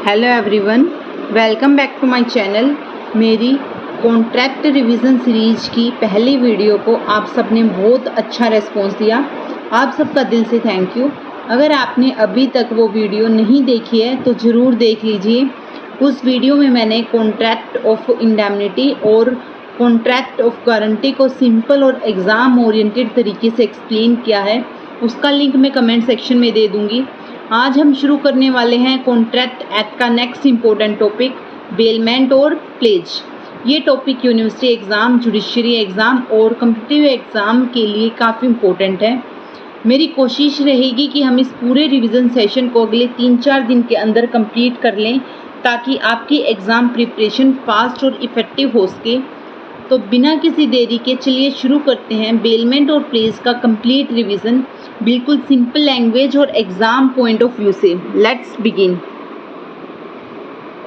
Hello everyone, welcome back to my channel. मेरी contract revision series की पहली video को आप सब ने बहुत अच्छा रिस्पॉन्स दिया। आप सबका दिल से थैंक यू। अगर आपने अभी तक वो वीडियो नहीं देखी है तो ज़रूर देख लीजिए। उस वीडियो में मैंने कॉन्ट्रैक्ट ऑफ इंडेमनिटी और कॉन्ट्रैक्ट ऑफ गारंटी को सिंपल और एग्ज़ाम ओरिएंटेड तरीके से एक्सप्लेन किया है। उसका लिंक मैं कमेंट सेक्शन में दे दूँगी। आज हम शुरू करने वाले हैं कॉन्ट्रैक्ट एक्ट का नेक्स्ट इम्पोर्टेंट टॉपिक, बेलमेंट और प्लेज। ये topic university exam, judiciary exam और कॉम्पिटिटिव एग्ज़ाम के लिए काफ़ी इम्पोर्टेंट है। मेरी कोशिश रहेगी कि हम इस पूरे रिवीजन सेशन को अगले 3-4 दिन के अंदर कंप्लीट कर लें ताकि आपकी एग्ज़ाम प्रिपरेशन फास्ट और इफ़ेक्टिव हो सके। तो बिना किसी देरी के चलिए शुरू करते हैं बेलमेंट और प्लेज का कंप्लीट रिवीजन, बिल्कुल सिंपल लैंग्वेज और एग्जाम पॉइंट ऑफ व्यू से। Let's begin.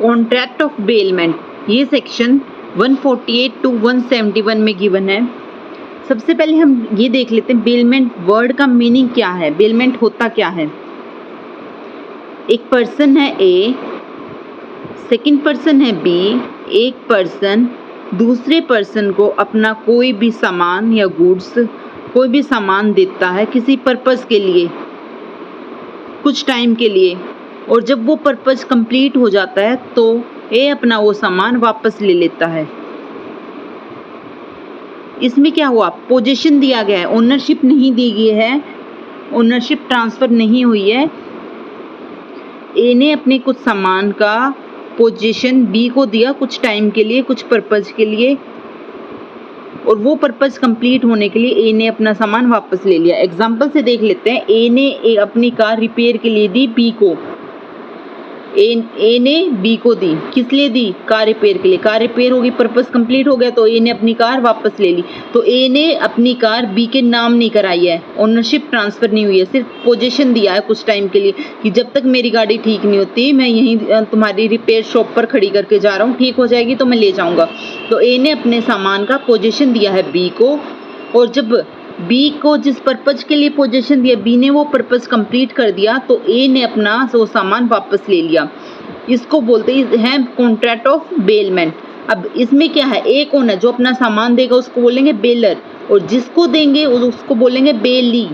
Contract of bailment, ये सेक्शन 148 टू 171 में गिवन है। सबसे पहले हम ये देख लेते हैं बेलमेंट वर्ड का मीनिंग क्या है, बेलमेंट होता क्या है। एक पर्सन है ए, सेकंड पर्सन है बी। एक पर्सन दूसरे पर्सन को अपना कोई भी सामान या गुड्स, कोई भी सामान देता है किसी पर्पस के लिए, कुछ टाइम के लिए, और जब वो पर्पस कंप्लीट हो जाता है तो ए अपना वो सामान वापस ले लेता है। इसमें क्या हुआ, पोजीशन दिया गया है, ओनरशिप नहीं दी गई है, ओनरशिप ट्रांसफर नहीं हुई है। ए ने अपने कुछ सामान का पोजीशन बी को दिया कुछ टाइम के लिए, कुछ पर्पस के लिए, और वो पर्पस कंप्लीट होने के लिए ए ने अपना सामान वापस ले लिया। एग्जांपल से देख लेते हैं। ए ने अपनी कार रिपेयर के लिए दी बी को, ए ने बी को दी, किस लिए दी, कार रिपेयर के लिए। कार रिपेयर होगी, पर्पस कंप्लीट हो गया तो ए ने अपनी कार वापस ले ली। तो ए ने अपनी कार बी के नाम नहीं कराई है, ओनरशिप ट्रांसफर नहीं हुई है, सिर्फ पोजीशन दिया है कुछ टाइम के लिए कि जब तक मेरी गाड़ी ठीक नहीं होती मैं यहीं तुम्हारी रिपेयर शॉप पर खड़ी करके जा रहा हूँ, ठीक हो जाएगी तो मैं ले जाऊँगा। तो ए ने अपने सामान का पोजीशन दिया है बी को, और जब बी को जिस पर्पज के लिए पोजीशन दिया, बी ने वो पर्पज कंप्लीट कर दिया तो ए ने अपना वो सामान वापस ले लिया। इसको बोलते हैं कॉन्ट्रैक्ट ऑफ बेलमेंट। अब इसमें क्या है, ए कौन है, जो अपना सामान देगा उसको बोलेंगे बेलर, और जिसको देंगे उसको बोलेंगे बेली।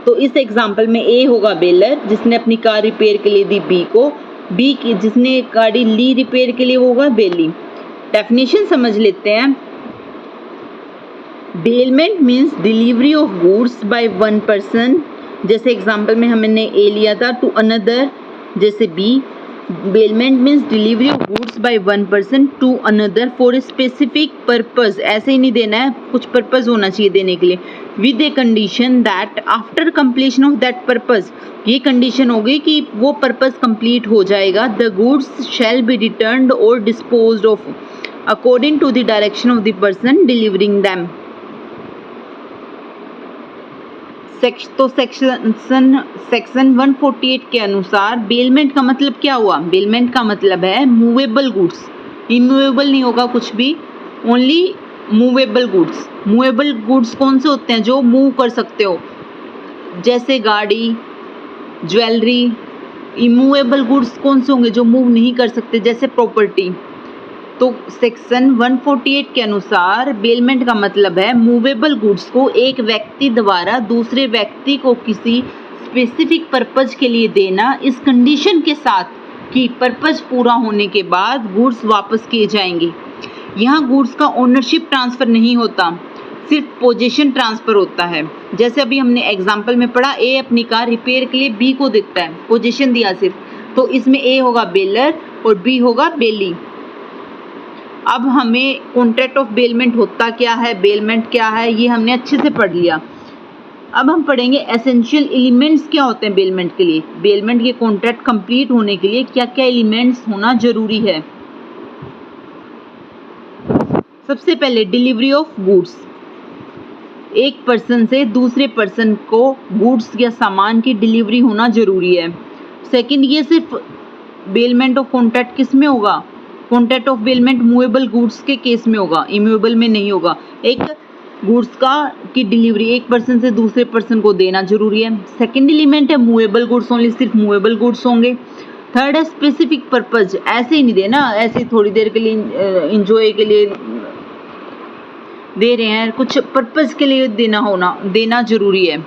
तो इस एग्जांपल में ए होगा बेलर, जिसने अपनी कार रिपेयर के लिए दी बी को, बी की जिसने गाड़ी ली रिपेयर के लिए वो होगा बेली। डेफिनेशन समझ लेते हैं। Bailment means delivery of goods by one person, जैसे एग्जांपल में हमने ए लिया था, टू अनदर जैसे B. Bailment means delivery of goods by one person to another for a specific purpose. ऐसे ही नहीं देना है, कुछ पर्पस होना चाहिए देने के लिए। With a condition that after completion of that purpose, ये कंडीशन होगी कि वो पर्पस कंप्लीट हो जाएगा, the goods shall be returned और disposed of according to the direction of the person delivering them. तो सेक्शन 148 के अनुसार बेलमेंट का मतलब क्या हुआ, बेलमेंट का मतलब है मूवेबल गुड्स। इमूवेबल नहीं होगा कुछ भी, only movable goods. Movable goods कौन से होते हैं, जो मूव कर सकते हो, जैसे गाड़ी, ज्वेलरी। इमूवेबल गुड्स कौन से होंगे, जो मूव नहीं कर सकते, जैसे प्रॉपर्टी। तो सेक्शन 148 के अनुसार बेलमेंट का मतलब है मूवेबल गुड्स को एक व्यक्ति द्वारा दूसरे व्यक्ति को किसी स्पेसिफिक पर्पज के लिए देना, इस कंडीशन के साथ कि पर्पज पूरा होने के बाद गुड्स वापस किए जाएंगे। यहाँ गुड्स का ओनरशिप ट्रांसफर नहीं होता, सिर्फ पोजीशन ट्रांसफर होता है। जैसे अभी हमने एग्जाम्पल में पढ़ा, ए अपनी कार रिपेयर के लिए बी को देता है, पोजीशन दिया सिर्फ, तो इसमें ए होगा बेलर और बी होगा बेली। अब हमें कॉन्ट्रैक्ट ऑफ बेलमेंट होता क्या है, बेलमेंट क्या है, ये हमने अच्छे से पढ़ लिया। अब हम पढ़ेंगे एसेंशियल एलिमेंट्स क्या होते हैं बेलमेंट के लिए। बेलमेंट के कॉन्ट्रैक्ट कंप्लीट होने के लिए क्या क्या एलिमेंट्स होना जरूरी है। सबसे पहले डिलीवरी ऑफ गुड्स, एक पर्सन से दूसरे पर्सन को गुड्स या सामान की डिलीवरी होना जरूरी है। सेकंड, ये सिर्फ बेलमेंट ऑफ कॉन्ट्रैक्ट किस में होगा, contract of bailment movable goods के केस में होगा, इमूवेबल में नहीं होगा। एक गुड्स का की डिलीवरी एक पर्सन से दूसरे पर्सन को देना जरूरी है। सेकंड एलिमेंट है मूवेबल गुड्स ओनली, सिर्फ मूवेबल गुड्स होंगे। थर्ड है स्पेसिफिक पर्पज, ऐसे ही नहीं देना, ऐसे थोड़ी देर के लिए इंजॉय के लिए दे रहे हैं, कुछ पर्पज के लिए देना जरूरी है।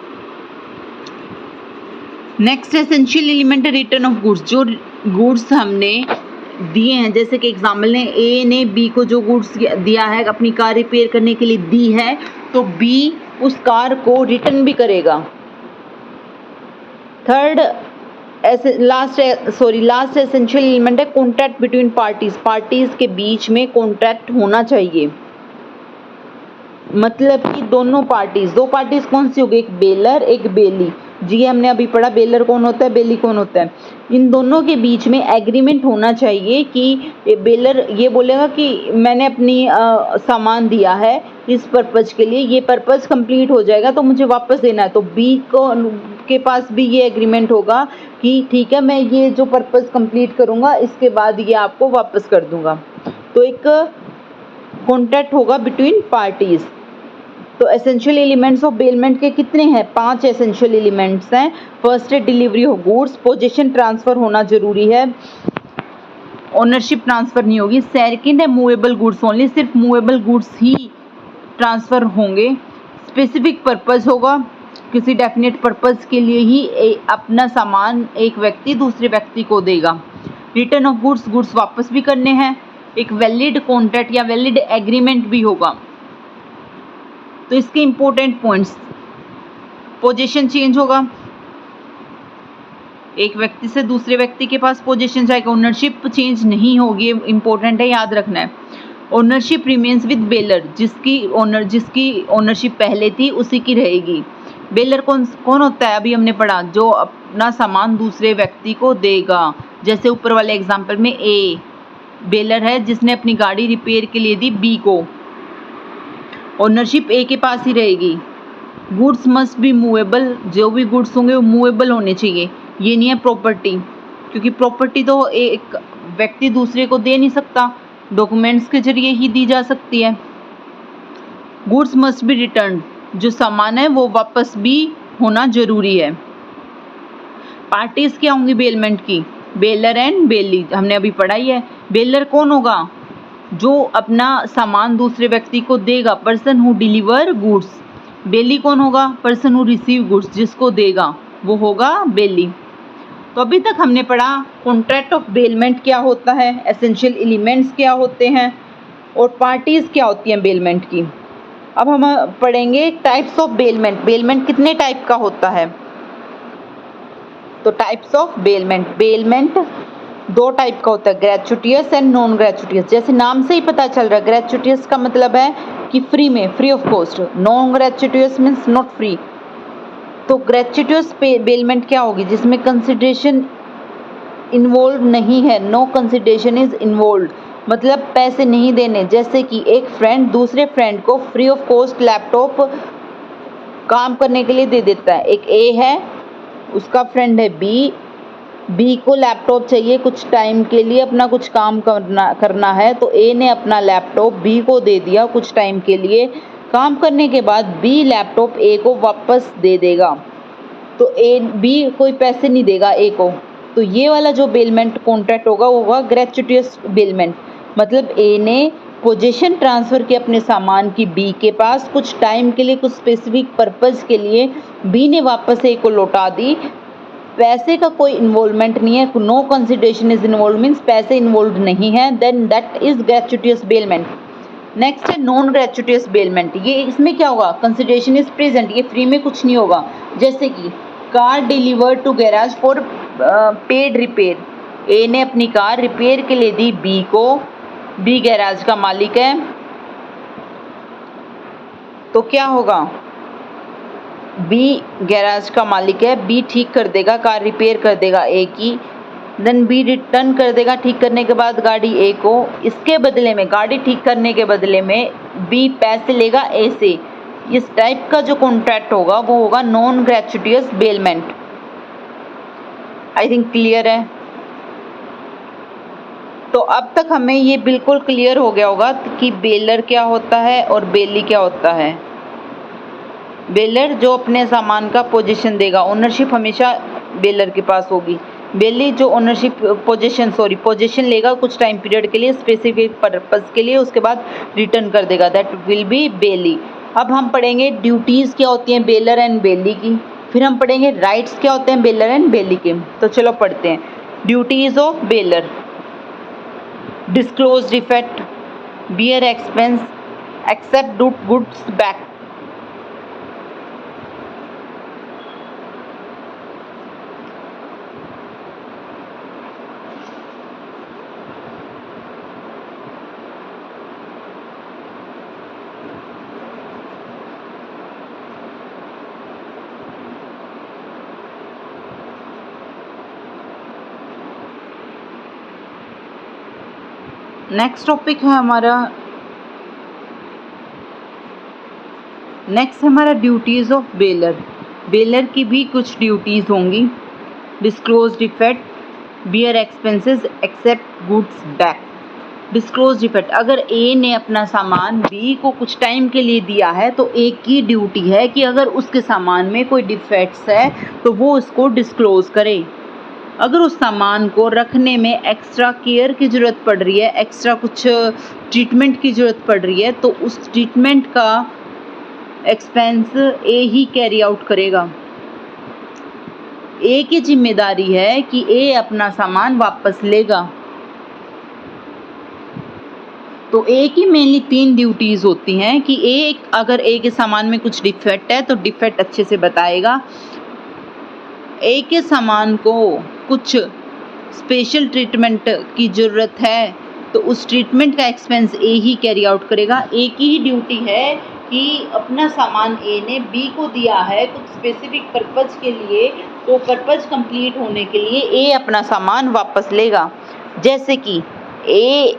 नेक्स्ट एसेंशियल एलिमेंट है रिटर्न ऑफ गुड्स, जो गुड्स हमने दिए हैं, जैसे कि एग्जाम्पल ने ए ने बी को जो गुड्स दिया है अपनी कार रिपेयर करने के लिए दी है, तो बी उस कार को रिटर्न भी करेगा। थर्ड लास्ट एसेंशियल एलिमेंट है कॉन्ट्रैक्ट बिटवीन पार्टीज के बीच में कॉन्ट्रैक्ट होना चाहिए। मतलब कि दो पार्टीज कौन सी होगी, एक बेलर एक बेली। जी हमने अभी पढ़ा बेलर कौन होता है, बेली कौन होता है। इन दोनों के बीच में एग्रीमेंट होना चाहिए कि बेलर ये बोलेगा कि मैंने अपनी सामान दिया है इस पर्पज के लिए, ये पर्पज कंप्लीट हो जाएगा तो मुझे वापस देना है, तो बी को के पास भी ये एग्रीमेंट होगा कि ठीक है मैं ये जो पर्पज कंप्लीट करूँगा इसके बाद ये आपको वापस कर दूँगा। तो एक कॉन्ट्रैक्ट होगा बिटवीन पार्टीज। तो एसेंशियल एलिमेंट्स ऑफ बेलमेंट के कितने हैं, 5 एसेंशियल एलिमेंट्स हैं। फर्स्ट है delivery of goods, position transfer होना जरूरी है, ओनरशिप ट्रांसफर नहीं होगी। सेकंड है मूवेबल गुड्स ओनली, सिर्फ मूवेबल गुड्स ही ट्रांसफर होंगे। स्पेसिफिक पर्पज होगा, किसी डेफिनेट पर्पज के लिए ही अपना सामान एक व्यक्ति दूसरे व्यक्ति को देगा। रिटर्न ऑफ गुड्स वापस भी करने हैं। एक वैलिड कॉन्ट्रैक्ट या वैलिड एग्रीमेंट भी होगा। तो इसके इंपॉर्टेंट पॉइंट्स, पोजीशन चेंज होगा, एक व्यक्ति से दूसरे व्यक्ति के पास पोजीशन जाएगा, ओनरशिप चेंज नहीं होगी, इंपॉर्टेंट है, याद रखना है। ओनरशिप रिमेन्स विद बेलर, जिसकी ओनरशिप पहले थी उसी की रहेगी। बेलर कौन होता है, अभी हमने पढ़ा, जो अपना सामान दूसरे व्यक्ति को देगा। जैसे ऊपर वाले एग्जाम्पल में ए बेलर है जिसने अपनी गाड़ी रिपेयर के लिए दी बी को, ओनरशिप ए के पास ही रहेगी। गुड्स मस्ट बी मूवेबल, जो भी गुड्स होंगे वो मूवेबल होने चाहिए। ये नहीं है प्रॉपर्टी, क्योंकि प्रॉपर्टी तो एक व्यक्ति दूसरे को दे नहीं सकता, डॉक्यूमेंट्स के जरिए ही दी जा सकती है। गुड्स मस्ट बी रिटर्न, जो सामान है वो वापस भी होना जरूरी है। पार्टीज क्या होंगी बेलमेंट की, बेलर एंड बेली, हमने अभी पढ़ा ही है। बेलर कौन होगा, जो अपना सामान दूसरे व्यक्ति को देगा, पर्सन हु डिलीवर गुड्स। बेली कौन होगा, पर्सन हु रिसीव गुड्स, जिसको देगा वो होगा बेली। तो अभी तक हमने पढ़ा कॉन्ट्रैक्ट ऑफ बेलमेंट क्या होता है, एसेंशियल एलिमेंट्स क्या होते हैं और पार्टीज क्या होती हैं बेलमेंट की। अब हम पढ़ेंगे टाइप्स ऑफ बेलमेंट। बेलमेंट कितने टाइप का होता है, तो टाइप्स ऑफ बेलमेंट 2 टाइप का होता है, ग्रेचुटियस एंड नॉन ग्रेचुटियस। जैसे नाम से ही पता चल रहा है, ग्रेचुटियस का मतलब है कि free of cost, non gratuitous means not free. तो ग्रेचुटियस बेलमेंट क्या होगी, जिसमें कंसिडरेशन इन्वॉल्व नहीं है, नो कंसिडरेशन इज इन्वॉल्व, मतलब पैसे नहीं देने। जैसे कि एक फ्रेंड दूसरे फ्रेंड को फ्री ऑफ कॉस्ट लैपटॉप काम करने के लिए दे देता है। एक ए है, उसका फ्रेंड है बी को लैपटॉप चाहिए कुछ टाइम के लिए, अपना कुछ काम करना है, तो ए ने अपना लैपटॉप बी को दे दिया कुछ टाइम के लिए। काम करने के बाद बी लैपटॉप ए को वापस दे देगा, तो बी कोई पैसे नहीं देगा ए को। तो ये वाला जो बेलमेंट कॉन्ट्रैक्ट होगा वो होगा ग्रेचुटियस बेलमेंट। मतलब ए ने पोजीशन ट्रांसफ़र की अपने सामान की बी के पास, कुछ टाइम के लिए, कुछ स्पेसिफिक पर्पज़ के लिए, बी ने वापस ए को लौटा दी। पैसे का कोई इन्वॉल्वमेंट नहीं है, no consideration is involve, means पैसे इन्वॉल्व नहीं है, then that is gratuitous bailment. Next है नॉन ग्रेचुटियस बेलमेंट। ये इसमें क्या होगा, कंसिडरेशन इज प्रेजेंट, ये फ्री में कुछ नहीं होगा। जैसे कि car delivered to garage for paid repair, A ने अपनी कार रिपेयर के लिए दी बी को, बी गैराज का मालिक है, तो क्या होगा, बी गैराज का मालिक है, बी ठीक कर देगा, कार रिपेयर कर देगा ए की, देन बी रिटर्न कर देगा ठीक करने के बाद गाड़ी ए को। इसके बदले में, गाड़ी ठीक करने के बदले में बी पैसे लेगा ए से। इस टाइप का जो कॉन्ट्रैक्ट होगा वो होगा non gratuitous bailment. I think clear है। तो अब तक हमें ये बिल्कुल क्लियर हो गया होगा कि बेलर क्या होता है और बेली क्या होता है। बेलर जो अपने सामान का पोजीशन देगा, ओनरशिप हमेशा बेलर के पास होगी। बेली जो ओनरशिप पोजीशन लेगा कुछ टाइम पीरियड के लिए, स्पेसिफिक पर्पस के लिए, उसके बाद रिटर्न कर देगा, दैट विल बी बेली। अब हम पढ़ेंगे ड्यूटीज़ क्या होती हैं बेलर एंड बेली की, फिर हम पढ़ेंगे राइट्स क्या होते हैं बेलर एंड बेली के। तो चलो पढ़ते हैं। Duties of bailor: disclose defect, bear expense, accept goods back. Next topic है हमारा ड्यूटीज़ ऑफ बेलर। बेलर की भी कुछ ड्यूटीज़ होंगी। Disclose defect, bear expenses, accept goods back. Disclose defect: अगर ए ने अपना सामान बी को कुछ टाइम के लिए दिया है तो ए की ड्यूटी है कि अगर उसके सामान में कोई डिफेक्ट्स है तो वो उसको डिस्क्लोज करे। अगर उस सामान को रखने में एक्स्ट्रा केयर की ज़रूरत पड़ रही है, एक्स्ट्रा कुछ ट्रीटमेंट की ज़रूरत पड़ रही है, तो उस ट्रीटमेंट का एक्सपेंस ए ही कैरी आउट करेगा। ए की जिम्मेदारी है कि ए अपना सामान वापस लेगा। तो ए की मेनली 3 ड्यूटीज़ होती हैं कि अगर ए के सामान में कुछ डिफेक्ट है तो डिफेक्ट अच्छे से बताएगा। ए के सामान को कुछ स्पेशल ट्रीटमेंट की ज़रूरत है तो उस ट्रीटमेंट का एक्सपेंस ए ही कैरी आउट करेगा। ए की ही ड्यूटी है कि अपना सामान ए ने बी को दिया है कुछ स्पेसिफिक पर्पज़ के लिए, तो पर्पज़ कंप्लीट होने के लिए ए अपना सामान वापस लेगा। जैसे कि ए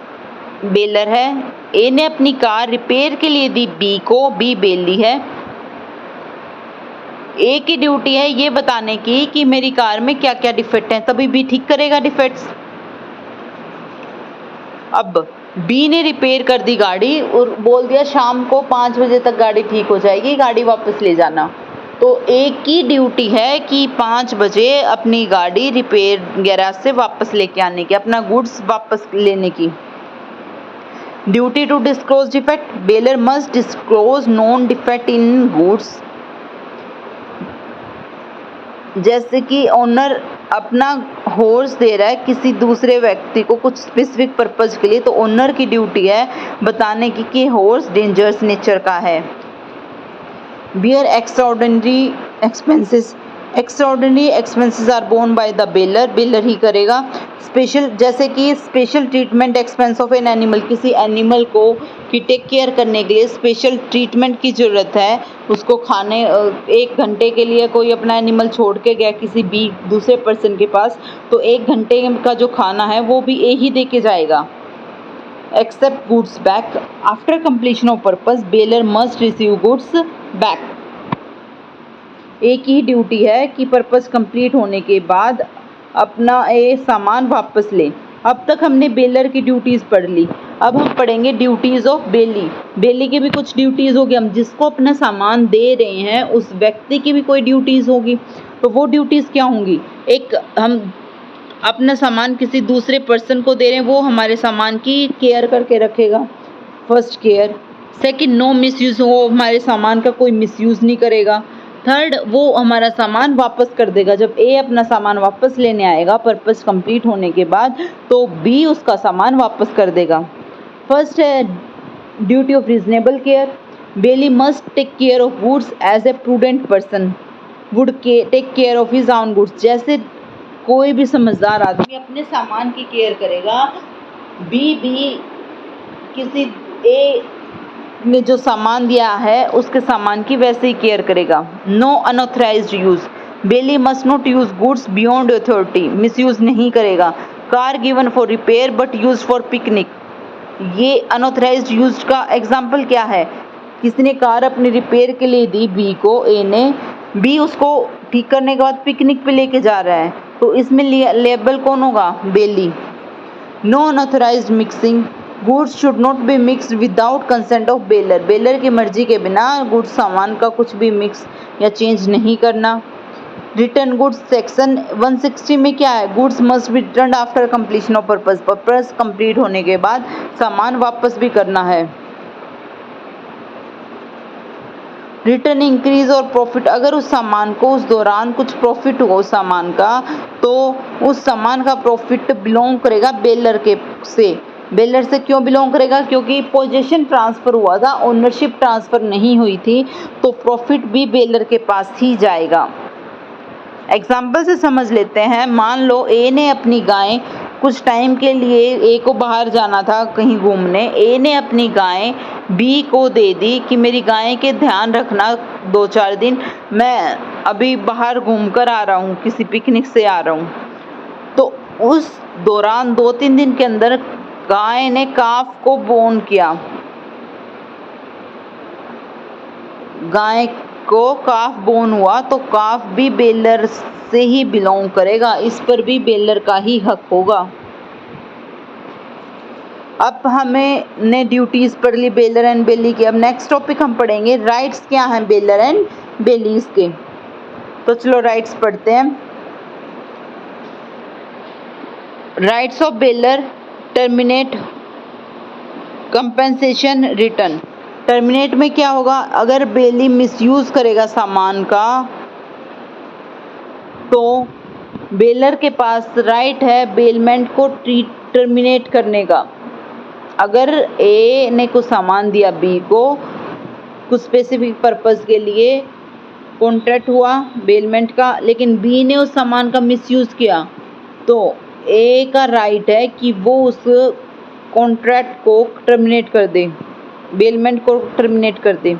बेलर है, ए ने अपनी कार रिपेयर के लिए दी बी को, बी बेली है। ए की ड्यूटी है ये बताने की कि मेरी कार में क्या क्या डिफेक्ट हैं, तभी बी ठीक करेगा डिफेक्ट्स। अब बी ने रिपेयर कर दी गाड़ी और बोल दिया शाम को 5 बजे तक गाड़ी ठीक हो जाएगी, गाड़ी वापस ले जाना। तो ए की ड्यूटी है कि 5 बजे अपनी गाड़ी रिपेयर गैराज से वापस लेके आने की, अपना गुड्स वापस लेने की। Duty to disclose defect: bailor must disclose non defect in goods. जैसे कि ओनर अपना हॉर्स दे रहा है किसी दूसरे व्यक्ति को कुछ स्पेसिफिक पर्पज़ के लिए, तो ओनर की ड्यूटी है बताने की कि हॉर्स डेंजरस नेचर का है। Bear extraordinary expenses: extraordinary expenses are borne by the bailor, bailor ही करेगा। स्पेशल, जैसे कि special treatment expense of an animal, किसी एनिमल को की टेक केयर करने के लिए स्पेशल ट्रीटमेंट की ज़रूरत है, उसको खाने 1 घंटे के लिए कोई अपना एनिमल छोड़ के गया किसी दूसरे पर्सन के पास, तो 1 घंटे का जो खाना है वो भी ए ही दे के जाएगा। Accept goods back: after completion of purpose bailor must receive goods back. A की ड्यूटी है कि पर्पस कंप्लीट होने के बाद अपना ए सामान वापस ले। अब तक हमने बेलर की ड्यूटीज़ पढ़ ली, अब हम पढ़ेंगे ड्यूटीज़ ऑफ बेली। बेली की भी कुछ ड्यूटीज़ होगी, हम जिसको अपना सामान दे रहे हैं उस व्यक्ति की भी कोई ड्यूटीज़ होगी। तो वो ड्यूटीज़ क्या होंगी? एक, हम अपना सामान किसी दूसरे पर्सन को दे रहे हैं, वो हमारे सामान की केयर करके रखेगा, first care. Second, no misuse, वो हमारे सामान का कोई मिसयूज़ नहीं करेगा। थर्ड, वो हमारा सामान वापस कर देगा। जब ए अपना सामान वापस लेने आएगा पर्पस कंप्लीट होने के बाद, तो बी उसका सामान वापस कर देगा। फर्स्ट है duty of reasonable care: bailee must take care of goods as a prudent person would take care of his own goods. जैसे कोई भी समझदार आदमी अपने सामान की केयर करेगा, बी भी किसी ए ने जो सामान दिया है उसके सामान की वैसे ही केयर करेगा। No unauthorised use: bailee must not use goods beyond authority, misuse नहीं करेगा। Car given for repair but use for picnic, ये अनऑथराइज्ड यूज का एग्जाम्पल क्या है? किसी ने कार अपनी रिपेयर के लिए दी बी को, ए ने, बी उसको ठीक करने के बाद पिकनिक पे लेके जा रहा है, तो इसमें लेबल कौन होगा? Bailee. No unauthorised mixing: goods should not be mixed without consent of bailor, bailor की मर्जी के बिना गुड्स सामान का कुछ भी मिक्स या चेंज नहीं करना। रिटर्न गुड्स सेक्शन 160 में क्या है, goods must be return after completion of purpose, purpose complete होने के बाद सामान वापस भी करना है। रिटर्न इंक्रीज और प्रॉफिट, अगर उस सामान को उस दौरान कुछ प्रॉफिट हो उस सामान का, तो उस सामान का प्रॉफिट बिलोंग करेगा बेलर के से। बेलर से क्यों बिलोंग करेगा, क्योंकि पोजीशन ट्रांसफर हुआ था, ओनरशिप ट्रांसफर नहीं हुई थी, तो प्रॉफिट भी बेलर के पास ही जाएगा। एग्जाम्पल से समझ लेते हैं। मान लो ए ने अपनी गाय कुछ टाइम के लिए, ए को बाहर जाना था कहीं घूमने, ए ने अपनी गाय बी को दे दी कि मेरी गाय के ध्यान रखना 2-4 दिन, मैं अभी बाहर घूम कर आ रहा हूँ, किसी पिकनिक से आ रहा हूँ। तो उस दौरान 2-3 दिन के अंदर गाय ने काफ को बोन किया, गाय को काफ बोन हुआ, तो काफ भी बेलर से ही बिलोंग करेगा, इस पर भी बेलर का ही हक होगा। अब हमें ने ड्यूटीज पढ़ ली बेलर एंड बेली की। अब नेक्स्ट टॉपिक हम पढ़ेंगे राइट्स क्या हैं बेलर एंड बेलीज के। तो चलो राइट्स पढ़ते हैं। Rights of baler, terminate, compensation, return. Terminate में क्या होगा, अगर बेली मिसयूज करेगा सामान का तो बेलर के पास राइट है बेलमेंट को टर्मिनेट करने का। अगर ए ने कुछ सामान दिया बी को कुछ स्पेसिफिक पर्पस के लिए, कॉन्ट्रैक्ट हुआ बेलमेंट का, लेकिन बी ने उस सामान का मिसयूज किया, तो ए का राइट है कि वो उस कॉन्ट्रैक्ट को टर्मिनेट कर दे, बेलमेंट को टर्मिनेट कर दे।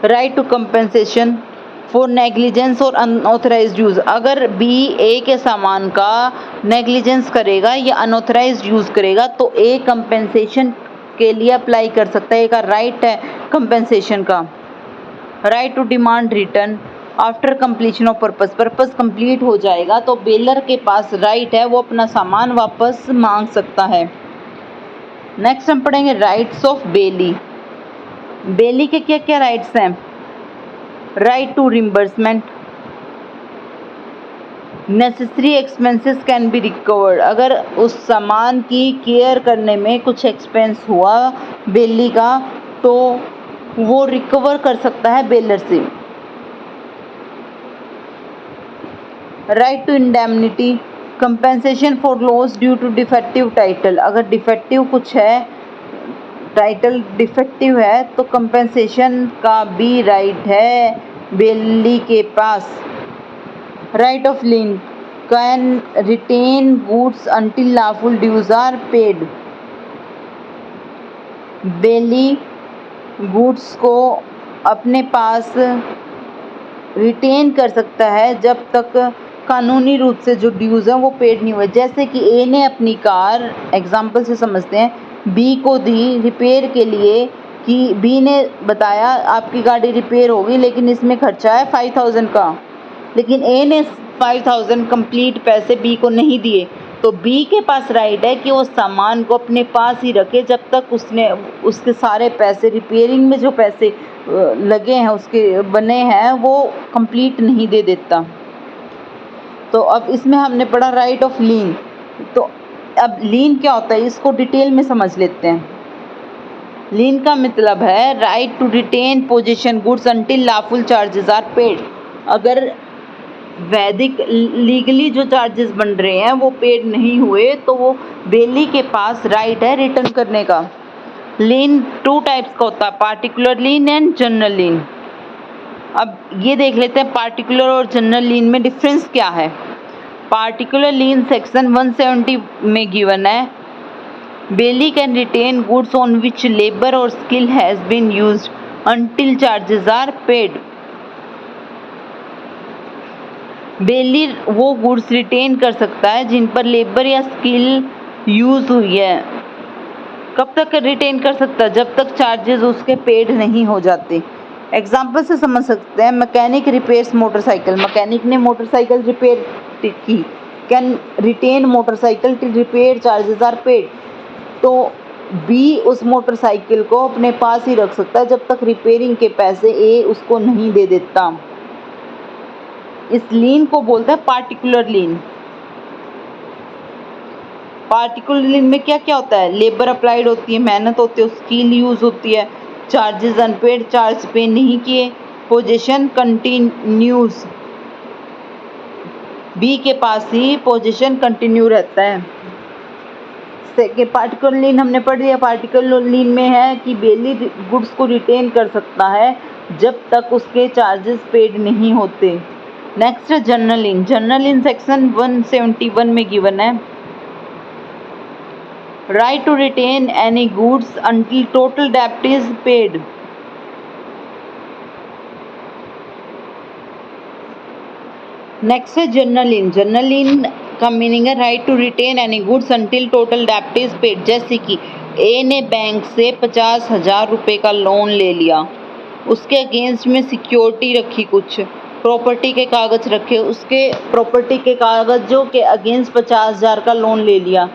Right to compensation for negligence और अनऑथराइज्ड यूज, अगर बी ए के सामान का नेग्लिजेंस करेगा या अनऑथराइज्ड यूज करेगा तो ए कंपेंसेशन के लिए अप्लाई कर सकता है, ए का राइट है कंपेंसेशन का। Right to demand return after completion of purpose, purpose complete हो जाएगा तो बेलर के पास राइट है, वो अपना सामान वापस मांग सकता है। नेक्स्ट हम पढ़ेंगे राइट्स ऑफ बेली। बेली के क्या क्या राइट्स हैं, right to reimbursement, necessary expenses can be recovered, अगर उस सामान की केयर करने में कुछ एक्सपेंस हुआ बेली का तो वो रिकवर कर सकता है बेलर से। Right to indemnity, compensation for loss due to defective title, अगर डिफेक्टिव कुछ है, टाइटल डिफेक्टिव है तो कंपेंसेशन का भी राइट है बेली के पास। Right of lien, can retain goods until lawful dues are paid, bailee goods को अपने पास रिटेन कर सकता है जब तक कानूनी रूप से जो ड्यूज हैं वो पेड नहीं हुए। जैसे कि ए ने अपनी कार, एग्जाम्पल से समझते हैं, बी को दी रिपेयर के लिए, कि बी ने बताया आपकी गाड़ी रिपेयर होगी लेकिन इसमें खर्चा है 5000 का, लेकिन ए ने 5000 कंप्लीट पैसे बी को नहीं दिए, तो बी के पास राइट है कि वो सामान को अपने पास ही रखे जब तक उसने उसके सारे पैसे, रिपेयरिंग में जो पैसे लगे हैं उसके बने हैं, वो कंप्लीट नहीं दे देता। तो अब इसमें हमने पढ़ा राइट ऑफ लीन। तो अब लीन क्या होता है इसको डिटेल में समझ लेते हैं। लीन का मतलब है right to retain position goods until lawful charges are paid, अगर वैदिक लीगली जो चार्जेस बन रहे हैं वो पेड नहीं हुए तो वो बेली के पास राइट है रिटर्न करने का। लीन 2 टाइप्स का होता है, पार्टिकुलर लीन एंड जनरल लीन। अब ये देख लेते हैं पार्टिकुलर और जनरल लीन में डिफरेंस क्या है। पार्टिकुलर लीन सेक्शन 170 में गिवन है, bailee can retain goods on which labour और skill has been used until charges are paid. Bailee वो गुड्स रिटेन कर सकता है जिन पर लेबर या स्किल यूज हुई है। कब तक रिटेन कर सकता है, जब तक चार्जेस उसके पेड नहीं हो जाते। एग्जाम्पल से समझ सकते हैं, मैकेनिक रिपेयर्स मोटरसाइकिल, मैकेनिक ने मोटरसाइकिल रिपेयर की, can retain motorcycle till repair charges are paid. तो बी उस मोटरसाइकिल को अपने पास ही रख सकता है जब तक रिपेयरिंग के पैसे ए उसको नहीं दे देता। इस लीन को बोलते हैं पार्टिकुलर लीन। पार्टिकुलर लीन में क्या क्या होता है? लेबर अप्लाइड होती है, मेहनत होती है, स्किल यूज होती है, चार्जेस अनपेड, चार्ज पे नहीं किए, पोजीशन कंटिन्यूस, बी के पास ही पोजीशन कंटिन्यू रहता है। पार्टिकुलर लीन हमने पढ़ लिया। पार्टिकुलर लीन में है कि बेली गुड्स को रिटेन कर सकता है जब तक उसके चार्जेस पेड नहीं होते। नेक्स्ट है general lien. General lien section 171 में गिवन है, right to retain any goods until total डेब्ट इज पेड। नेक्स्ट है जनरल लीन। जनरल लीन का मीनिंग है right to retain any goods until total डेब्ट इज पेड। जैसे कि ए ने बैंक से 50,000 रुपये का लोन ले लिया, उसके अगेंस्ट में सिक्योरिटी रखी, कुछ प्रॉपर्टी के कागज रखे, उसके प्रॉपर्टी के कागजों के अगेंस्ट 50,000 का लोन ले लिया,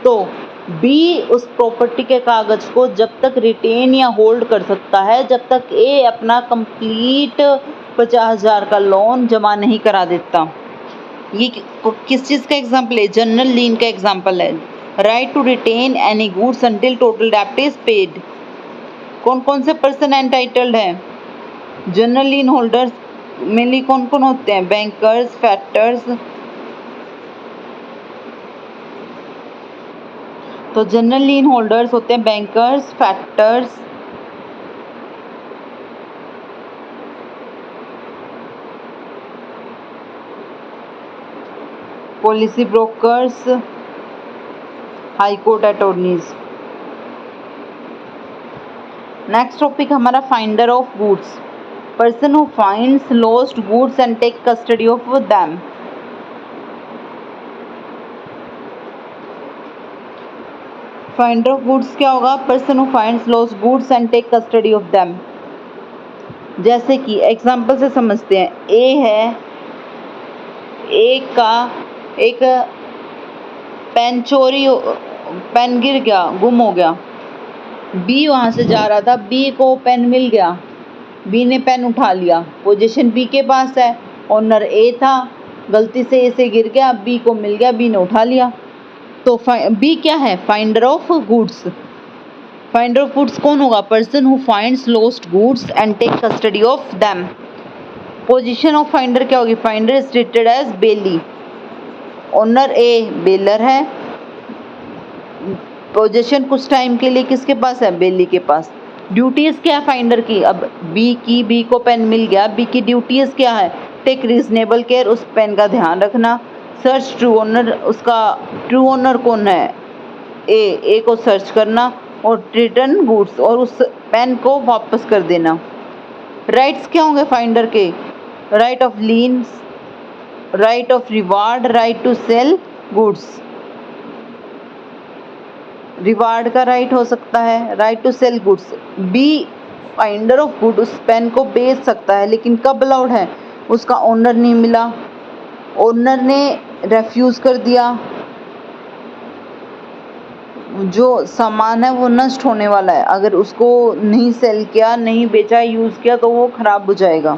तो बी उस प्रॉपर्टी के कागज को जब तक रिटेन या होल्ड कर सकता है जब तक ए अपना कंप्लीट 50,000 का लोन जमा नहीं करा देता। ये किस चीज़ का एग्जाम्पल है? जनरल लीन का एग्जाम्पल है। Right to retain any goods until total डेब्ट इज पेड। कौन कौन से पर्सन एंटाइटल्ड हैं? जनरल लीन होल्डर्स मेनली कौन कौन होते हैं? Bankers, factors. तो जनरल लीन होल्डर्स होते हैं bankers, factors, policy brokers, high court attorneys. Next topic हमारा finder of goods. Person who finds lost goods and take custody of them. Finder of goods क्या होगा? Person who finds lost goods and take custody of them. जैसे कि example से समझते हैं, ए है, ए का एक पेन चोरी, पेन गिर गया, गुम हो गया, बी वहाँ से जा रहा था, बी को पेन मिल गया, बी ने पेन उठा लिया, पोजीशन बी के पास है, ऑनर ए था, गलती से ए से गिर गया, बी को मिल गया, बी ने उठा लिया, तो बी क्या है? Finder of goods. Finder of goods कौन होगा? Person who finds lost goods and take custody of them. Position of finder क्या होगी? Finder is treated as bailee. Owner A bailor है, पोजीशन कुछ टाइम के लिए किसके पास है? बेली के पास। ड्यूटीज क्या है फाइंडर की? अब बी की, बी को पेन मिल गया, बी की ड्यूटीज क्या है? टेक रीजनेबल केयर, उस पेन का ध्यान रखना। सर्च ट्रू ओनर, उसका ट्रू ओनर कौन है? ए को सर्च करना, और रिटर्न गुड्स, और उस पेन को वापस कर देना। राइट्स क्या होंगे फाइंडर के? Right of liens, right of reward, right to sell goods. Reward का राइट हो सकता है, right to sell goods. B finder of good उस पेन को बेच सकता है, लेकिन कब अलाउड है? उसका ओनर नहीं मिला, ओनर ने रेफ्यूज कर दिया, जो सामान है वो नष्ट होने वाला है, अगर उसको नहीं सेल किया, नहीं बेचा, यूज किया तो वो खराब हो जाएगा।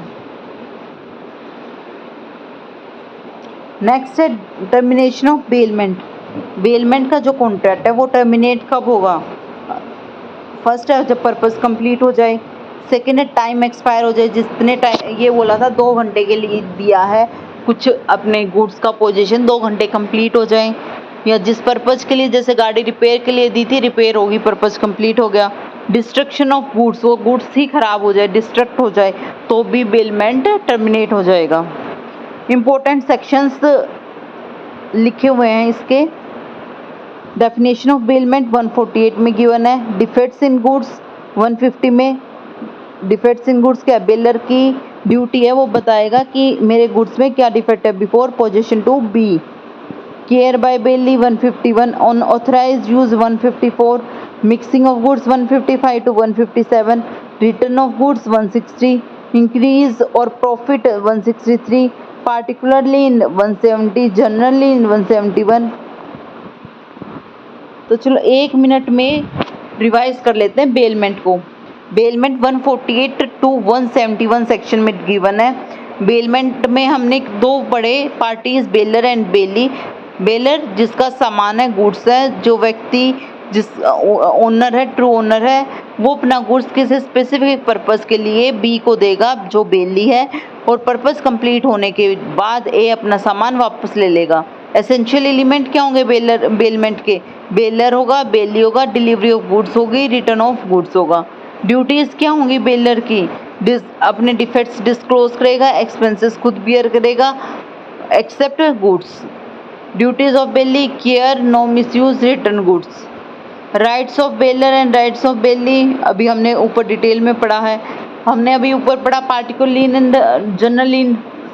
नेक्स्ट है टर्मिनेशन ऑफ बेलमेंट। बेलमेंट का जो कॉन्ट्रैक्ट है वो टर्मिनेट कब होगा? फर्स्ट है जब पर्पस कंप्लीट हो जाए, सेकेंड है टाइम एक्सपायर हो जाए, जितने टाइम ये बोला था 2 घंटे के लिए दिया है कुछ अपने गुड्स का पोजीशन, 2 घंटे कंप्लीट हो जाए, या जिस पर्पस के लिए, जैसे गाड़ी रिपेयर के लिए दी थी, रिपेयर होगी, पर्पस कंप्लीट हो गया। डिस्ट्रक्शन ऑफ गुड्स, वो गुड्स ही खराब हो जाए, डिस्ट्रक्ट हो जाए, तो भी बेलमेंट टर्मिनेट हो जाएगा। इम्पोर्टेंट सेक्शंस लिखे हुए हैं इसके। डेफिनेशन ऑफ बेलमेंट 148 में गिवन है। डिफेक्ट्स इन गुड्स 150 में। डिफेक्ट्स इन गुड्स क्या? बेलर की ड्यूटी है, वो बताएगा कि मेरे गुड्स में क्या डिफेक्ट है before position to B. Care by bailee 151, unauthorised use 154, mixing of goods 155 to 157, return of goods 160, increase और profit 163, particular lien 170, general lien 171। तो चलो 1 मिनट में रिवाइज कर लेते हैं बेलमेंट को। बेलमेंट 148 टू 171 सेक्शन में गिवन है। बेलमेंट में हमने दो पढ़े parties, bailor and bailee. Bailor जिसका सामान है, गुड्स है, जो व्यक्ति जिस ओनर है, ट्रू ओनर है, वो अपना गुड्स किसी स्पेसिफिक पर्पस के लिए बी को देगा जो बेली है, और पर्पस कंप्लीट होने के बाद ए अपना सामान वापस ले लेगा। एसेंशियल एलिमेंट क्या होंगे बेलमेंट के? बेलर होगा, बेली होगा, डिलीवरी ऑफ गुड्स होगी, रिटर्न ऑफ गुड्स होगा। ड्यूटीज क्या होंगी बेलर की? अपने डिफेक्ट्स डिस्क्लोज करेगा, एक्सपेंसेस खुद बियर करेगा, accept goods. Duties of bailee, care, no misuse, return goods. Rights of bailor and rights of bailee अभी हमने ऊपर डिटेल में पढ़ा है। हमने अभी ऊपर पढ़ा particular lean and general lien,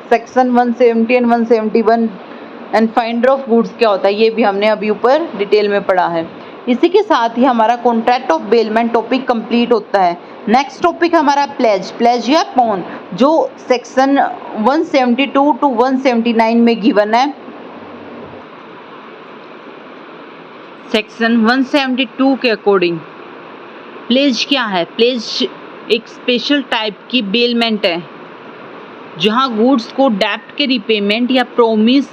section 170 and 171, and finder of goods क्या होता है ये भी हमने अभी ऊपर डिटेल में पढ़ा है। इसी के साथ ही हमारा contract of bailment topic complete होता है। नेक्स्ट टॉपिक हमारा प्लेज, प्लेज या पॉन, जो सेक्शन 172 टू 179 में गिवन है। सेक्शन 172 के अकॉर्डिंग प्लेज क्या है? प्लेज एक स्पेशल टाइप की बेलमेंट है जहां गुड्स को डेब्ट के रिपेमेंट या प्रोमिस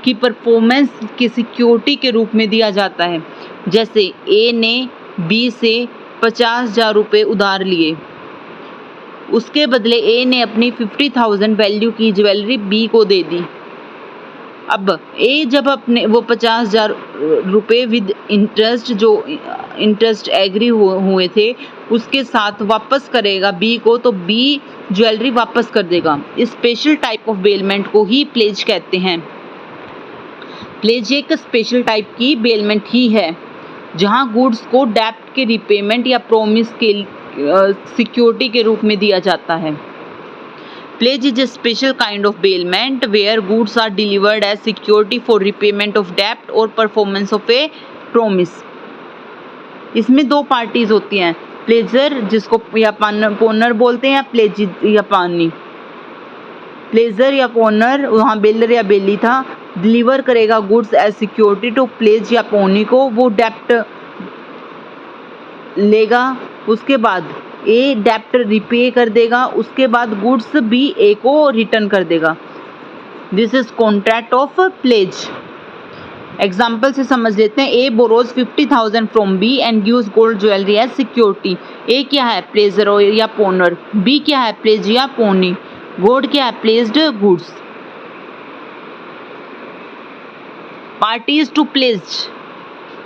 की परफॉर्मेंस की सिक्योरिटी के रूप में दिया जाता है। जैसे ए ने बी से 50,000 रुपये उधार लिए, उसके बदले ए ने अपनी 50,000 वैल्यू की ज्वेलरी बी को दे दी। अब ए जब अपने वो 50,000 रुपये विद इंटरेस्ट, जो इंटरेस्ट एग्री हुए थे उसके साथ वापस करेगा बी को, तो बी ज्वेलरी वापस कर देगा। इस स्पेशल टाइप ऑफ बेलमेंट को ही प्लेज कहते हैं। प्लेज एक स्पेशल टाइप की बेलमेंट ही है जहां गुड्स को डेब्ट के रिपेमेंट या प्रोमिस के सिक्योरिटी के रूप में दिया जाता है। Pledge is a special kind of bailment where goods are delivered as security for repayment of debt or performance of a promise. इसमें दो पार्टीज होती हैं, प्लेजर जिसको या पोनर बोलते हैं, या प्लेज या पानी। प्लेजर या पोनर, वहाँ बेलर या बेली था, डिलीवर करेगा goods as security to pledge या पोनी को, वो डेप्ट लेगा, उसके बाद ए डेप्ट रिपे कर देगा, उसके बाद गुड्स बी ए को रिटर्न कर देगा। This is contract of pledge. Example से समझ लेते हैं। A borrows 50,000 from B and gives gold jewellery as security. A क्या है? प्लेजर या पोनर। बी क्या है? प्लेज या पोनी। गोल्ड क्या है? Pledged goods. Parties to pledge,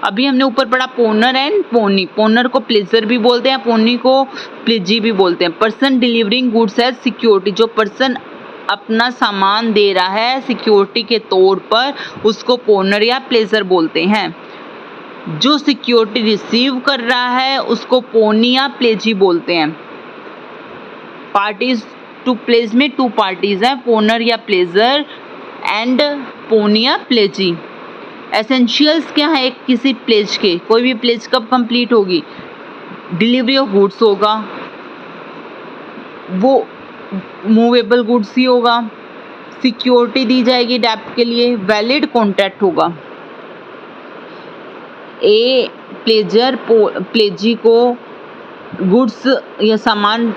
अभी हमने ऊपर पढ़ा पोनर एंड पोनी। पोनर को प्लेजर भी बोलते हैं, पोनी को प्लेजी भी बोलते हैं। Person delivering goods as security, जो पर्सन अपना सामान दे रहा है सिक्योरिटी के तौर पर, उसको पोनर या प्लेजर बोलते हैं। जो सिक्योरिटी रिसीव कर रहा है उसको पोनी या प्लेजी बोलते हैं। पार्टीज टू प्लेज में टू पार्टीज हैं, पोनर या प्लेजर एंड पोनी या प्लेजी। एसेंशियल्स क्या है किसी प्लेज के? कोई भी प्लेज कब कंप्लीट होगी? डिलीवरी ऑफ गुड्स होगा, वो मूवेबल गुड्स ही होगा, सिक्योरिटी दी जाएगी डेप्ट के लिए, वैलिड कॉन्ट्रैक्ट होगा। ए प्लेजर प्लेजी को गुड्स या सामान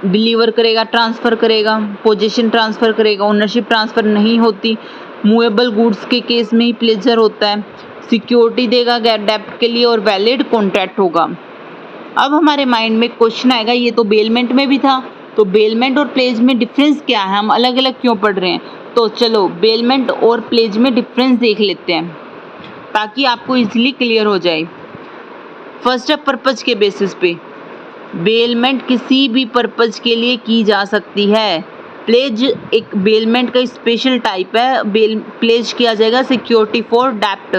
डिलीवर करेगा, ट्रांसफ़र करेगा, पोजीशन ट्रांसफ़र करेगा, ओनरशिप ट्रांसफ़र नहीं होती। मूवेबल गुड्स के केस में ही प्लेजर होता है, सिक्योरिटी देगा डेप्ट के लिए और वैलिड कॉन्ट्रैक्ट होगा। अब हमारे माइंड में क्वेश्चन आएगा, ये तो बेलमेंट में भी था, तो बेलमेंट और प्लेज में डिफरेंस क्या है? हम अलग अलग क्यों पढ़ रहे हैं? तो चलो बेलमेंट और प्लेज में डिफरेंस देख लेते हैं ताकि आपको इजीली क्लियर हो जाए। फर्स्ट है पर्पज के बेसिस पे। बेलमेंट किसी भी पर्पज के लिए की जा सकती है। प्लेज एक बेलमेंट का स्पेशल टाइप है। प्लेज किया जाएगा सिक्योरिटी फॉर डेप्ट।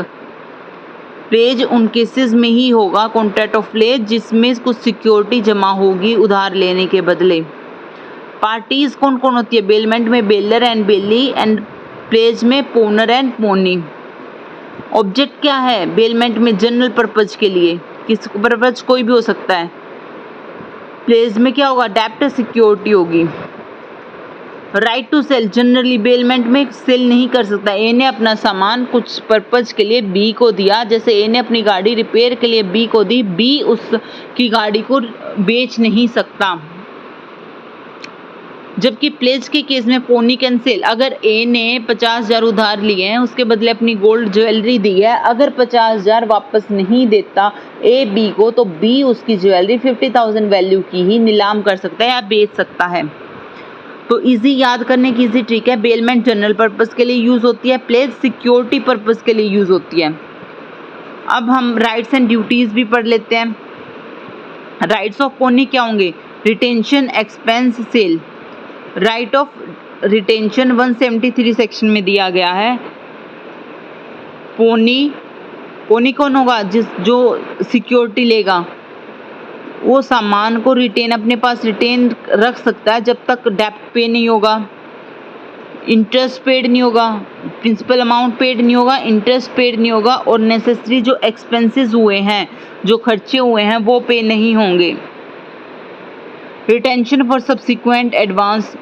प्लेज उन केसेस में ही होगा कॉन्ट्रैक्ट ऑफ प्लेज जिसमें कुछ सिक्योरिटी जमा होगी उधार लेने के बदले। पार्टीज कौन कौन होती है बेलमेंट में? Bailor and bailee, and pledge में पोनर एंड पोनी। ऑब्जेक्ट क्या है बेलमेंट में? जनरल पर्पज के लिए, किस पर्पज कोई भी हो सकता है। प्लेज में क्या होगा? डेप्ट सिक्योरिटी होगी। Right to sell, generally bailment में सेल नहीं कर सकता। ए ने अपना सामान कुछ पर्पज के लिए बी को दिया, जैसे ए ने अपनी गाड़ी रिपेयर के लिए बी को दी, बी उसकी गाड़ी को बेच नहीं सकता। जबकि प्लेज के केस में पोनी कैन सेल, अगर ए ने 50,000 उधार लिए हैं, उसके बदले अपनी गोल्ड ज्वेलरी दी है, अगर 50,000 वापस नहीं देता ए बी को, तो बी उसकी ज्वेलरी 50,000 वैल्यू की ही नीलाम कर सकता है या बेच सकता है। तो इजी याद करने की इजी ट्रिक है, बेलमेंट जनरल पर्पस के लिए यूज होती है, प्लेज सिक्योरिटी पर्पस के लिए यूज होती है। अब हम राइट्स एंड ड्यूटीज भी पढ़ लेते हैं। राइट्स ऑफ पोनी क्या होंगे? Retention, expense, sale. Right of retention 173 section में दिया गया है। पोनी कौन होगा? जो सिक्योरिटी लेगा, वो सामान को रिटेन अपने पास रिटेन रख सकता है जब तक डेप्ट पे नहीं होगा, इंटरेस्ट पेड नहीं होगा, प्रिंसिपल अमाउंट पेड नहीं होगा, इंटरेस्ट पेड नहीं होगा, और नेसेसरी जो एक्सपेंसेस हुए हैं, जो खर्चे हुए हैं, वो पे नहीं होंगे। Retention for subsequent advance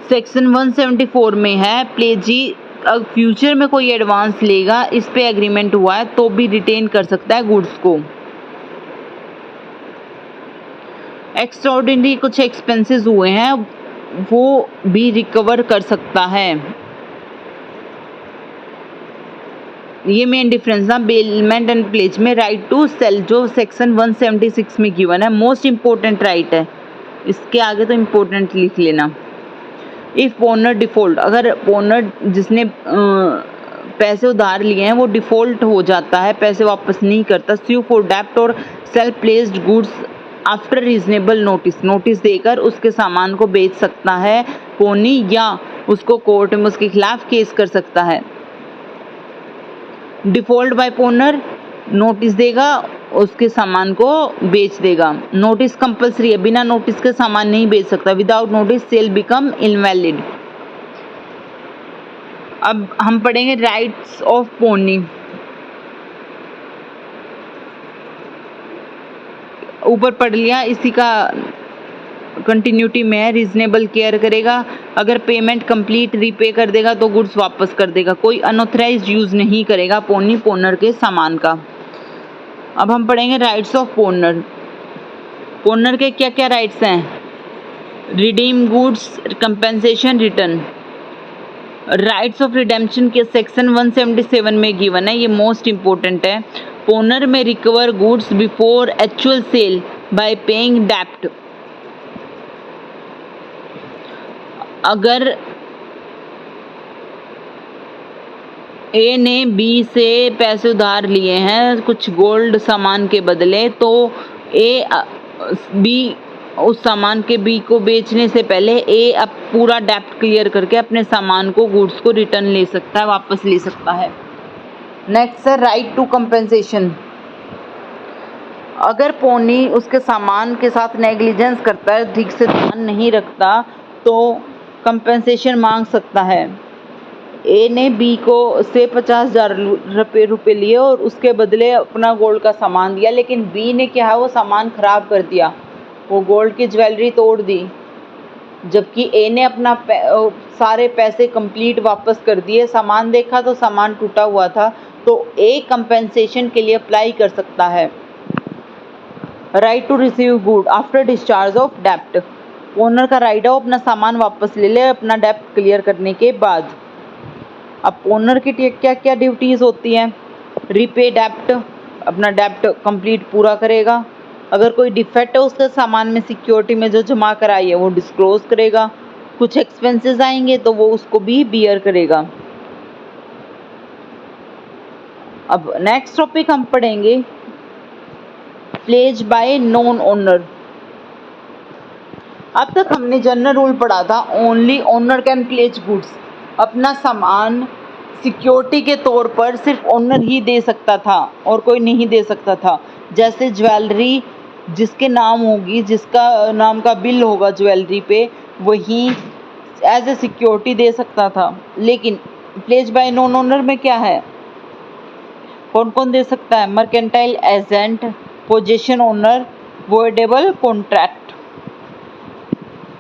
section 174 में है, प्लेजी फ्यूचर में कोई एडवांस लेगा, इस पे एग्रीमेंट हुआ है, तो भी रिटेन कर सकता है गुड्स को। एक्स्ट्राऑर्डिनरी कुछ एक्सपेंसेस हुए हैं, वो भी रिकवर कर सकता है। ये मेन डिफरेंस ना बेलमेंट एंड प्लेज में। राइट टू सेल जो सेक्शन 176 में गिवन है, मोस्ट इंपॉर्टेंट राइट है, इसके आगे तो इंपॉर्टेंट लिख लेना। इफ ओनर डिफॉल्ट, अगर ओनर जिसने पैसे उधार लिए हैं वो डिफॉल्ट हो जाता है, पैसे वापस नहीं करता, स्यू फॉर डेप्ट और sell pledged goods after reasonable notice देकर उसके सामान को बेच सकता है पोनी, या उसको कोर्ट में उसके खिलाफ केस कर सकता है। डिफॉल्ट बाय पोनर, नोटिस देगा, उसके सामान को बेच देगा। नोटिस कंपलसरी है, बिना नोटिस के सामान नहीं बेच सकता। Without notice sale become invalid. अब हम पढ़ेंगे राइट्स ऑफ पोनी। ऊपर पढ़ लिया, इसी का कंटिन्यूटी में है। रीजनेबल केयर करेगा, अगर पेमेंट कंप्लीट रीपे कर देगा तो गुड्स वापस कर देगा। कोई अनऑथराइज्ड यूज नहीं करेगा पोनी पोनर के सामान का। अब हम पढ़ेंगे राइट्स ऑफ पोनर। पोनर के क्या क्या राइट्स हैं? Redeem goods, compensation, return. Rights of redemption के सेक्शन 177 में गिवन है, ये मोस्ट इंपॉर्टेंट है। पोनर में recover goods before actual sale by paying डेप्ट। अगर ए ने बी से पैसे उधार लिए हैं कुछ गोल्ड सामान के बदले, तो ए बी उस सामान के बी को बेचने से पहले ए अब पूरा डेप्ट क्लियर करके अपने सामान को, गुड्स को रिटर्न ले सकता है, वापस ले सकता है। नेक्स्ट है राइट टू कंपेंसेशन। अगर पोनी उसके सामान के साथ नेग्लिजेंस करता है, ठीक से ध्यान नहीं रखता, तो कंपेंसेशन मांग सकता है। ए ने बी को से 50,000 रुपये लिए और उसके बदले अपना गोल्ड का सामान दिया, लेकिन बी ने क्या है वो सामान खराब कर दिया, वो गोल्ड की ज्वेलरी तोड़ दी, जबकि ए ने अपना सारे पैसे कंप्लीट वापस कर दिए। सामान देखा तो सामान टूटा हुआ था, तो ए कंपेंसेशन के लिए अप्लाई कर सकता है। Right to receive good after discharge of डेप्ट। ओनर का राइट है वो अपना सामान वापस ले ले अपना डेप्ट क्लियर करने के बाद। अब ओनर की क्या क्या ड्यूटीज होती हैं? रीपे डेप्ट, अपना डेप्ट कंप्लीट पूरा करेगा। अगर कोई डिफेक्ट है उसके सामान में सिक्योरिटी में जो जमा कराई है वो डिस्क्लोज करेगा। कुछ एक्सपेंसेस आएंगे तो वो उसको भी बियर करेगा। अब नेक्स्ट टॉपिक हम पढ़ेंगे प्लेज बाय नॉन ओनर। अब तक हमने जनरल रूल पढ़ा था, only owner can pledge goods. अपना सामान सिक्योरिटी के तौर पर सिर्फ ओनर ही दे सकता था और कोई नहीं दे सकता था। जैसे ज्वेलरी जिसके नाम होगी, जिसका नाम का बिल होगा ज्वेलरी पे, वही एज ए सिक्योरिटी दे सकता था। लेकिन प्लेज बाय नॉन ओनर में क्या है? कौन कौन दे सकता है? Mercantile agent, position owner, voidable contract.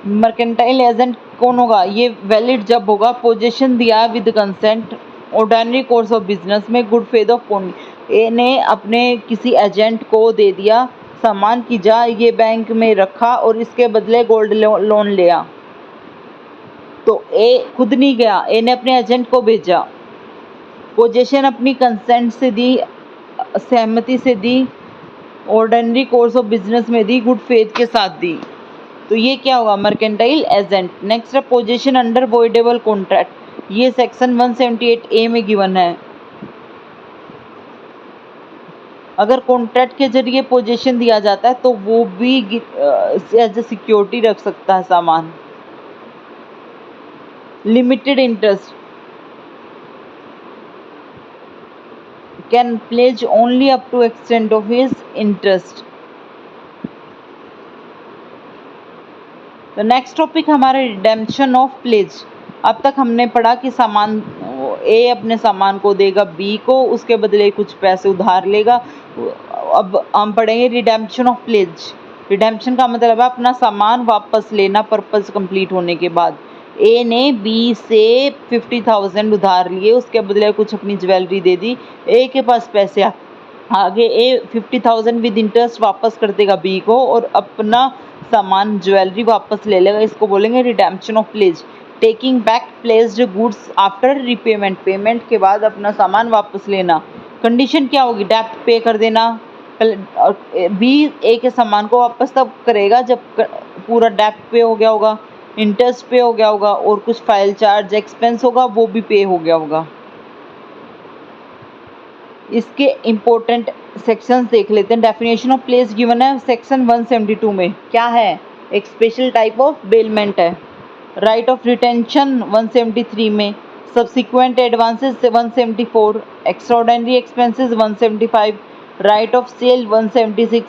Mercantile agent कौन होगा? ये वैलिड जब होगा पोजीशन दिया with consent ordinary course of business में गुड फेथ ऑफ पोनी। ए ने अपने किसी एजेंट को दे दिया सामान की जा ये बैंक में रखा और इसके बदले गोल्ड लोन लिया, तो ए खुद नहीं गया, ए ने अपने एजेंट को भेजा। पोजीशन अपनी कंसेंट से दी, सहमति से दी, ऑर्डिनरी कोर्स ऑफ बिजनेस में दी, गुड फेथ के साथ दी, तो ये क्या होगा? Mercantile agent. नेक्स्ट है पोजीशन अंडर वॉइडेबल कॉन्ट्रैक्ट, ये सेक्शन 178A में गिवन है। अगर कॉन्ट्रैक्ट के जरिए पोजीशन दिया जाता है तो वो भी एज ए सिक्योरिटी रख सकता है सामान। Limited interest can pledge only up to extent of his interest. तो नेक्स्ट टॉपिक हमारा रिडेम्पशन ऑफ प्लेज। अब तक हमने पढ़ा कि सामान ए अपने सामान को देगा बी को, उसके बदले कुछ पैसे उधार लेगा। अब हम पढ़ेंगे रिडेम्पशन ऑफ प्लेज। रिडेम्पशन का मतलब है अपना सामान वापस लेना पर्पस कंप्लीट होने के बाद। ए ने बी से 50,000 उधार लिए, उसके बदले कुछ अपनी ज्वेलरी दे दी, ए के पास पैसे आगे ए 50,000 विद इंटरेस्ट वापस कर देगा बी को और अपना सामान ज्वेलरी वापस ले लेगा। इसको बोलेंगे redemption of pledge. Taking back pledged goods after repayment, payment के बाद अपना सामान वापस लेना। कंडीशन क्या होगी? डेप्ट पे कर देना। बी ए के सामान को वापस तब करेगा जब पूरा डेप्ट पे हो गया होगा, इंटरेस्ट पे हो गया होगा और कुछ फाइल चार्ज एक्सपेंस होगा वो भी पे हो गया होगा। इसके इम्पोर्टेंट सेक्शंस देख लेते हैं। डेफिनेशन ऑफ प्लेस गिवन है सेक्शन 172 में। क्या है? एक स्पेशल टाइप ऑफ बेलमेंट है। राइट ऑफ रिटेंशन 173 में, subsequent advances 174, extraordinary expenses 175, right of sale 176,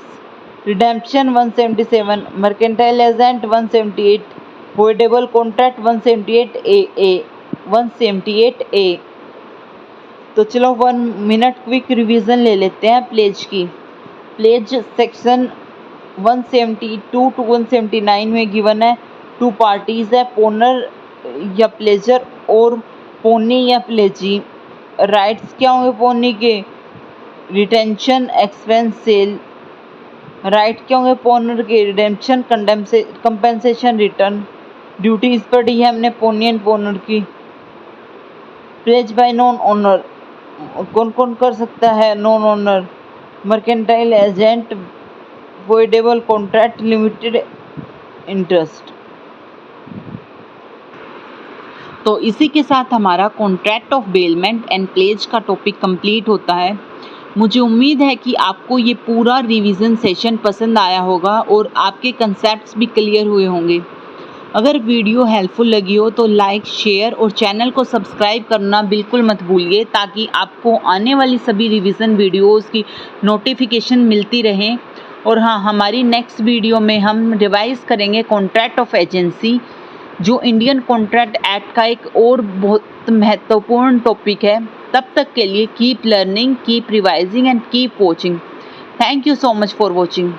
redemption 177, mercantile agent 178, voidable contract 178A। तो चलो 1 मिनट क्विक रिवीजन ले लेते हैं प्लेज की। प्लेज सेक्शन 172 टू 179 में गिवन है। 2 पार्टीज है, पोनर या प्लेजर और पोनी या प्लेजी। राइट्स क्या होंगे पोनी के? Retention, expense, sale. राइट क्या होंगे पोनर के? Redemption, compensation, return. ड्यूटीज पढ़ी है हमने पोनी एंड पोनर की। प्लेज बाय नॉन ओनर, कौन कौन कर सकता है? Non owner, mercantile agent, voidable contract, limited interest. तो इसी के साथ हमारा contract of bailment and pledge का टॉपिक कंप्लीट होता है। मुझे उम्मीद है कि आपको ये पूरा रिवीजन सेशन पसंद आया होगा और आपके कंसेप्ट्स भी क्लियर हुए होंगे। अगर वीडियो हेल्पफुल लगी हो तो लाइक, शेयर और चैनल को सब्सक्राइब करना बिल्कुल मत भूलिए ताकि आपको आने वाली सभी रिवीजन वीडियोस की नोटिफिकेशन मिलती रहे। और हाँ, हमारी नेक्स्ट वीडियो में हम रिवाइज करेंगे कॉन्ट्रैक्ट ऑफ एजेंसी, जो इंडियन कॉन्ट्रैक्ट एक्ट का एक और बहुत महत्वपूर्ण टॉपिक है। तब तक के लिए keep learning, keep revising and keep watching. Thank you so much for watching.